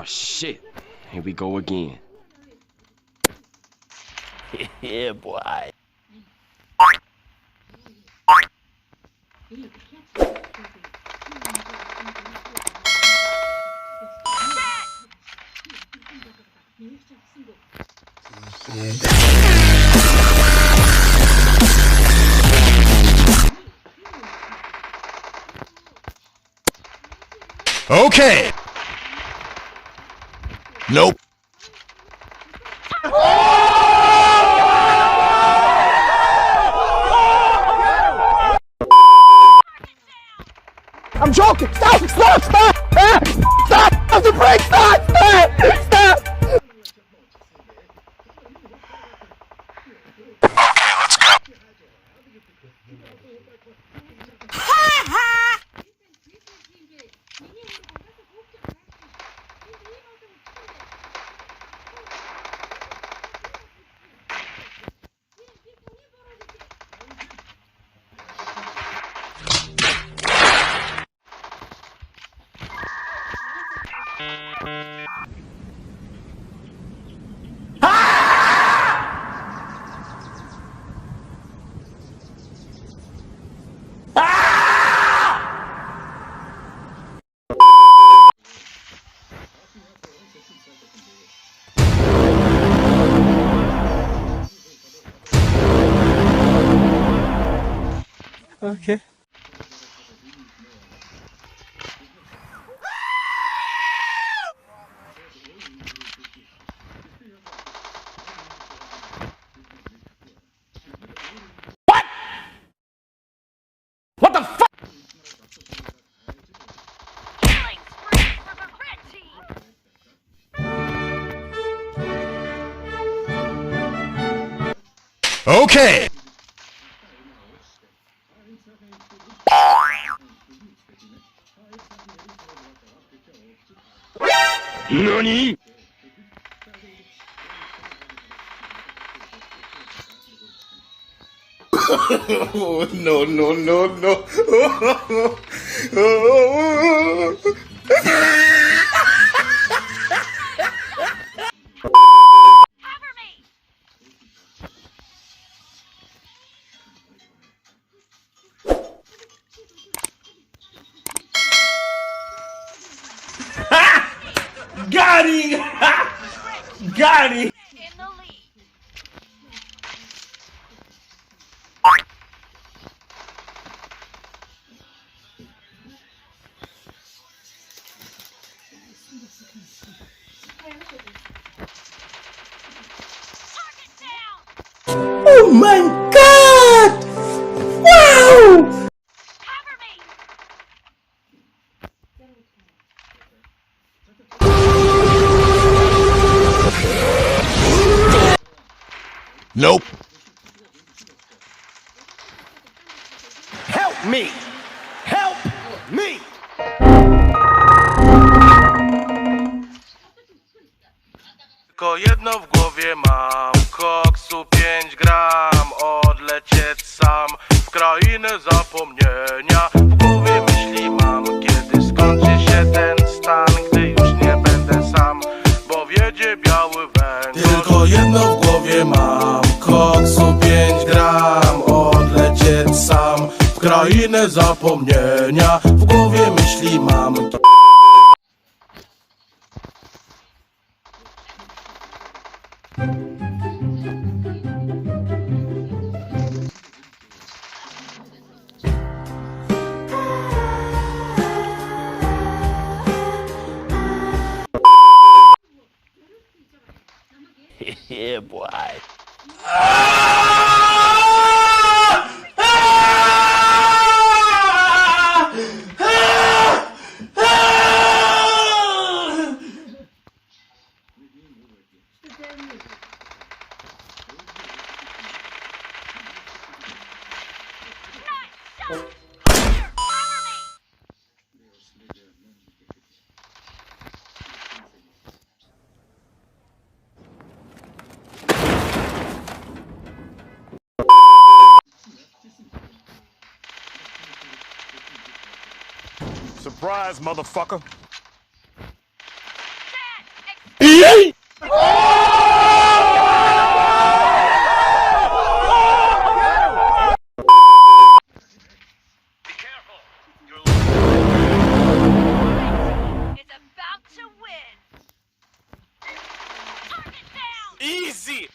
Oh shit. Here we go again. Yeah, boy. Okay. Nope. I'm joking! Stop! Stop! Stop! Ah! Stop! Stop the brake! Stop! Stop! Stop! Okay. What the fuck? Killing spree for the red team! Okay. NANI?! Oh, no, no, no, no. Cover me! Got him! Got him! In the lead. Target down! Oh my god! Wow! Cover me! Nope. Help me! Help me! Tylko jedno w głowie mam, koksu 5 gram, odlecieć sam w krainę zapomnienia. W głowie myśli mam, kiedy skończy się ten stan, gdy już nie będę sam, bo wiedzie biały węgiel. Tylko jedno w głowie mam, koksu 5 gram, odlecieć sam w krainę zapomnienia. W głowie myśli mam. Yeah, boy. Surprise, motherfucker. Easy!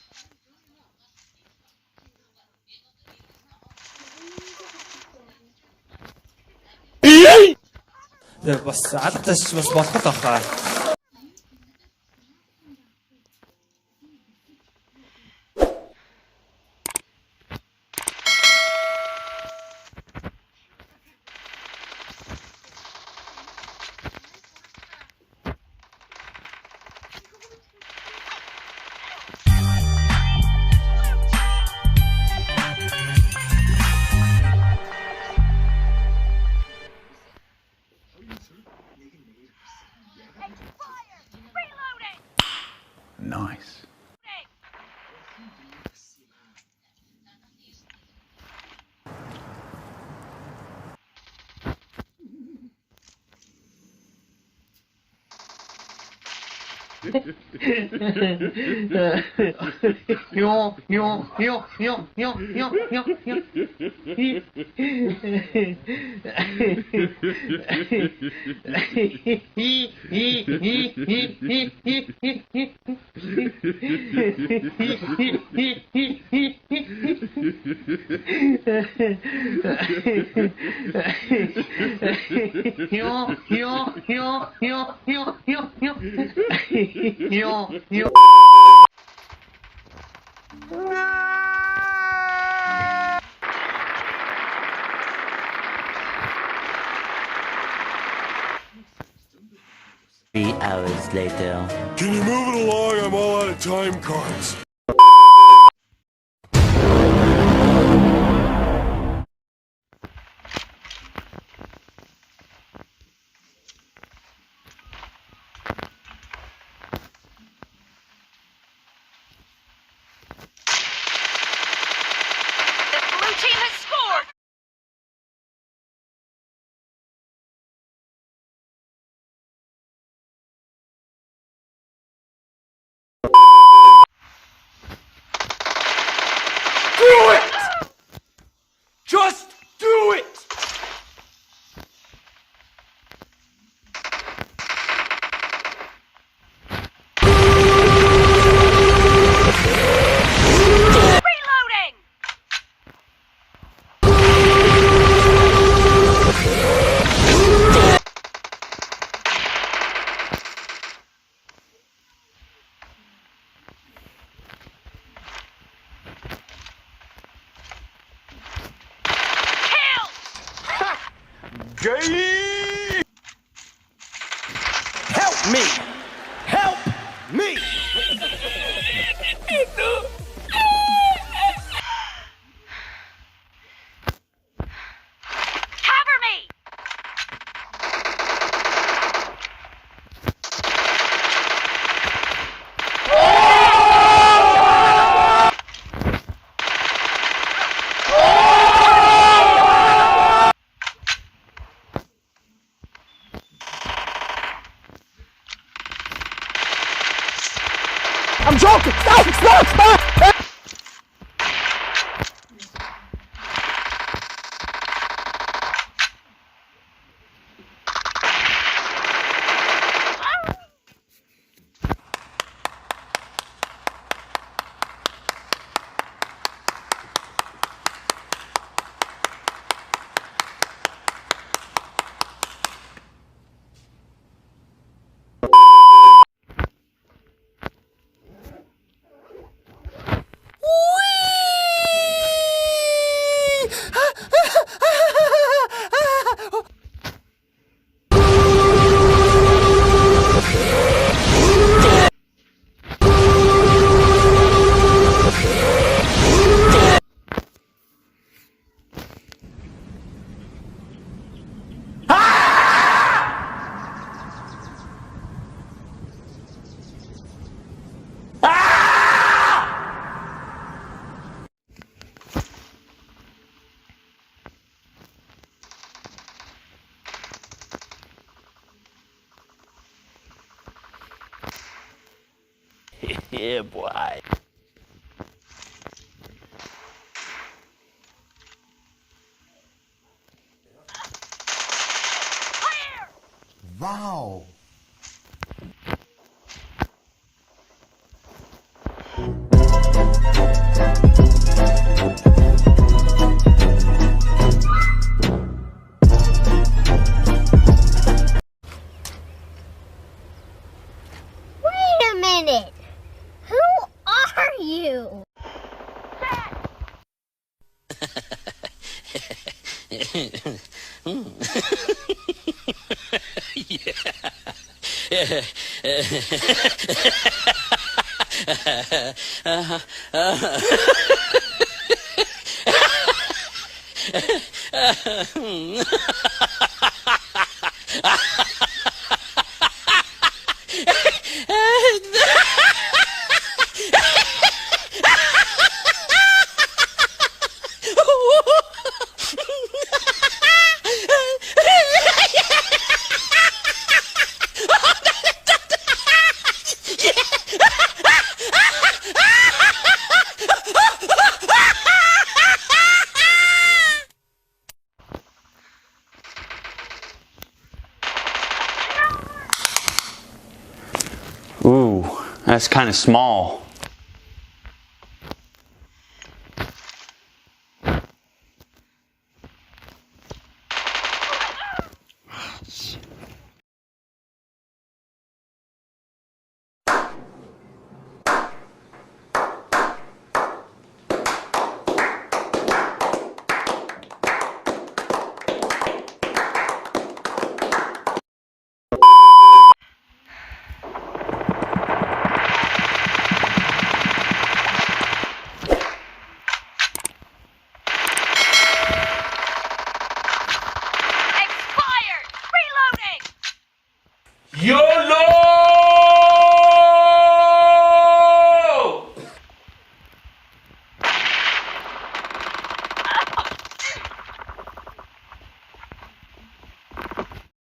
بس عدتش بس بطخة. Fire! Reloading! Nice. Three hours later. Can you move it along? I'm all out of time cards. The blue team has scored! Do it! Just do it! Reloading! Kill! Gay! Help me! Help me! Cover me! I'm joking! Stop! Stop! Stop! Yeah, boy. Clear! Wow. Wait a minute! Who are you? Ooh, that's kind of small. Expired! Reloading! YOLO!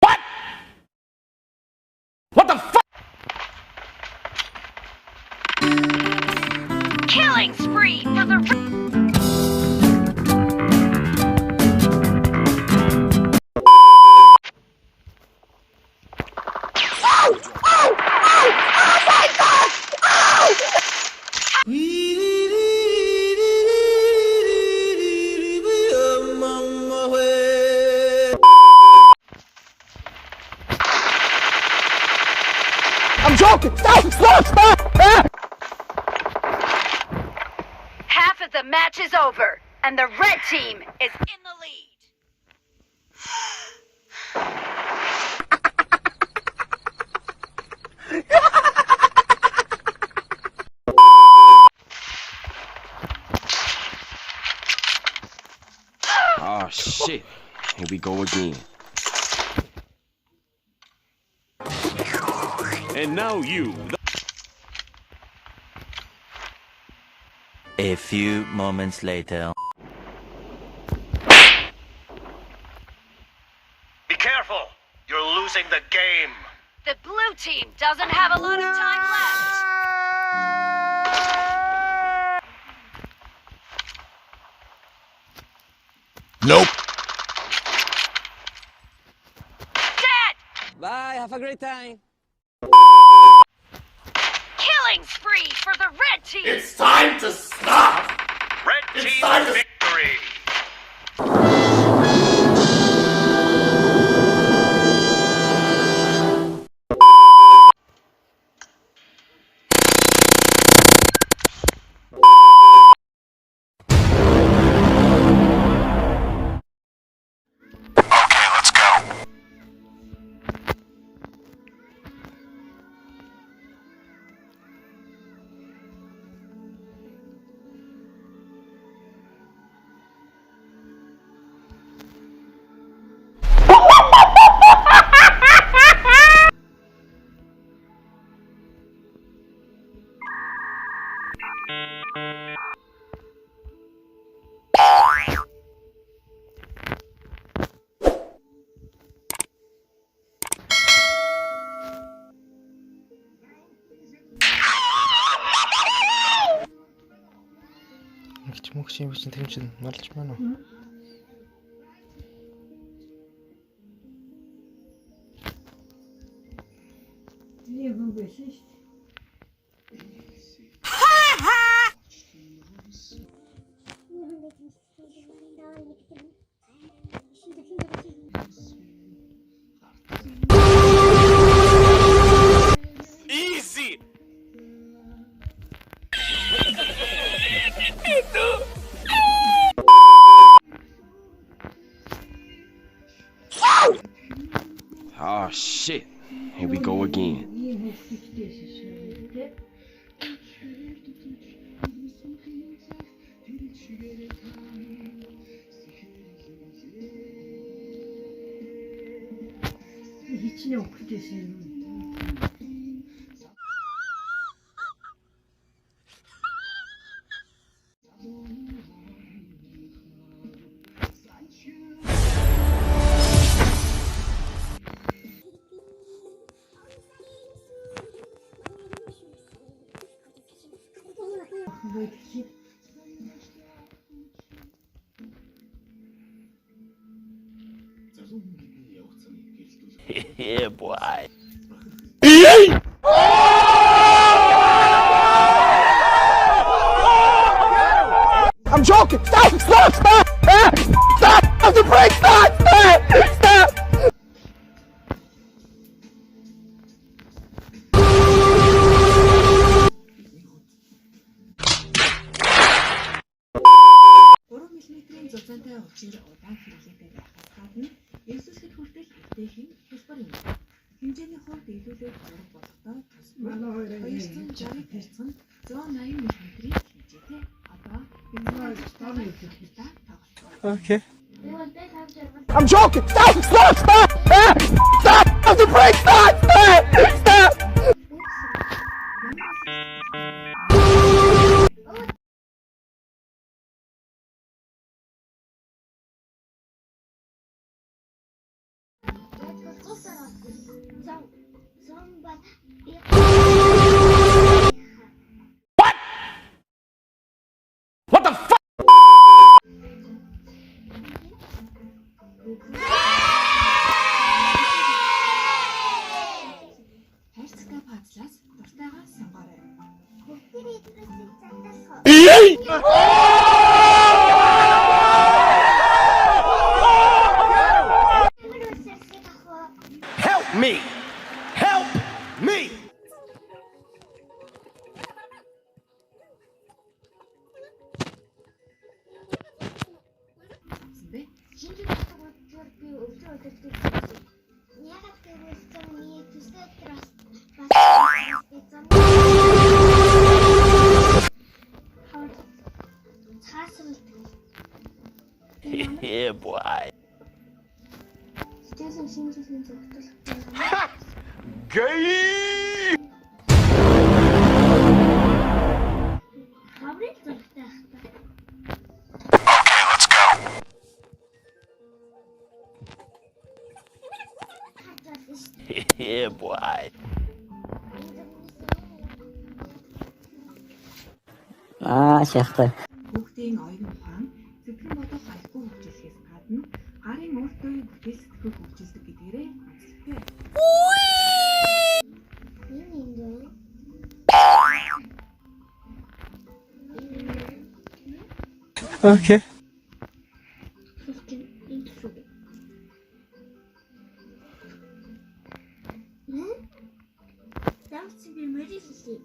What? What the fuck? Killing spree for the... I'm joking! Stop! Stop! Stop! Ah! Half of the match is over, and the red team is in the lead. Oh shit. Here we go again. And now you. A few moments later. Be careful! You're losing the game! The blue team doesn't have a lot of time left. Nope. Dead! Bye, have a great time. Killing spree for the red team. It's time to stop! Red team time to- victory! Okay, let's go. Гэж мөгч юм чинь тэр чинь марлж байна уу? Nie byłbyś iść. Oh shit. Here we go again. Yeah, boy. I'm joking! Stop! Stop! Stop! Ah! Stop! Stop the brake! Stop! Stop! Stop! мм зузаантай өвчнөр удаан хэрэглээтэй байхаас гадна эрсүүлэхэд хүртэл эвтэйхийн хэлбэр юм. Хэмжээний хувьд илүүлээд хорог болгодоо тусмал 260 Hz 180 мм-ийн хэмжээтэй одоо Okay. I'm joking! Stop! Stop! Stop! Ah! Stop! Stop the brake! Stop! Stop! Stop! What the fuck? хайрцагтай пазлаас дуртайгаа сонгоорой. Help me! Help me! Бэ? Шинэ бодгоор би өвдөр өдөртөг гэсэн. Ягаад гэвэл миний төсөө траас Yeah, boy. Стесэн шинжлэлийн зөвлөлт. Gay! Хаврын зөвлөлттэй ахта. Yeah, boy. Ah, шахтай. Хүүхдийн оюун ухаан сэтгэн бодох альгүй хөгжүүлэхээс гадна гарын өөртөө бүтээл сэтгэх хөгжүүлдэг гэдгээрээ онцлогтой. Okay. That's to be ready to see.